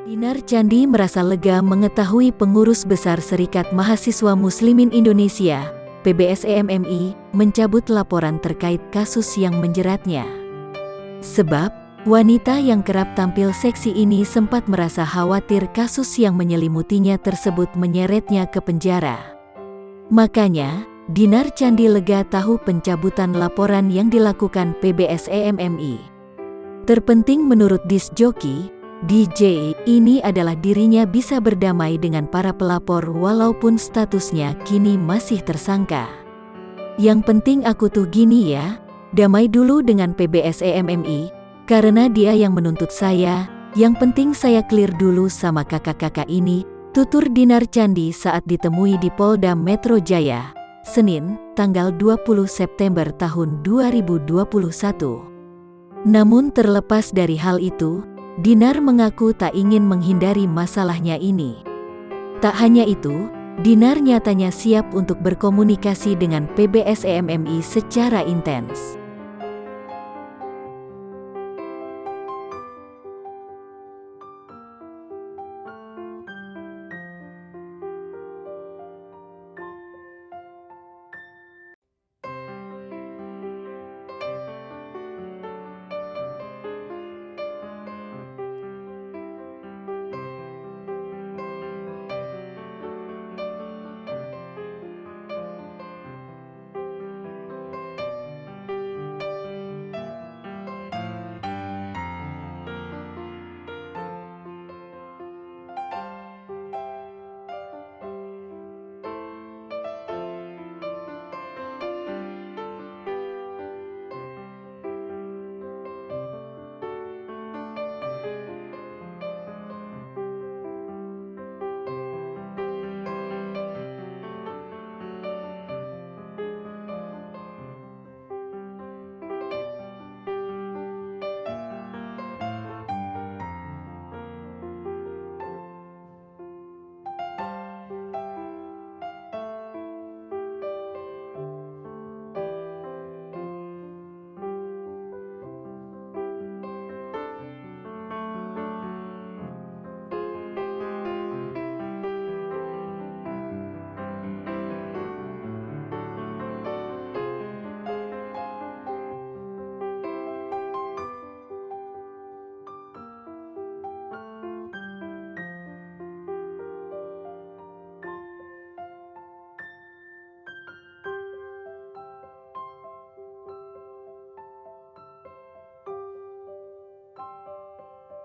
Dinar Candi merasa lega mengetahui pengurus besar Serikat Mahasiswa Muslimin Indonesia, PBSEMMI, mencabut laporan terkait kasus yang menjeratnya. Sebab, wanita yang kerap tampil seksi ini sempat merasa khawatir kasus yang menyelimutinya tersebut menyeretnya ke penjara. Makanya, Dinar Candi lega tahu pencabutan laporan yang dilakukan PBSEMMI. Terpenting menurut disc joki, DJ, ini adalah dirinya bisa berdamai dengan para pelapor walaupun statusnya kini masih tersangka. Yang penting aku tuh gini ya, damai dulu dengan PBSEMMI, karena dia yang menuntut saya, yang penting saya clear dulu sama kakak-kakak ini, tutur Dinar Candi saat ditemui di Polda Metro Jaya, Senin, tanggal 20 September tahun 2021. Namun terlepas dari hal itu, Dinar mengaku tak ingin menghindari masalahnya ini. Tak hanya itu, Dinar nyatanya siap untuk berkomunikasi dengan PBSEMMI secara intens.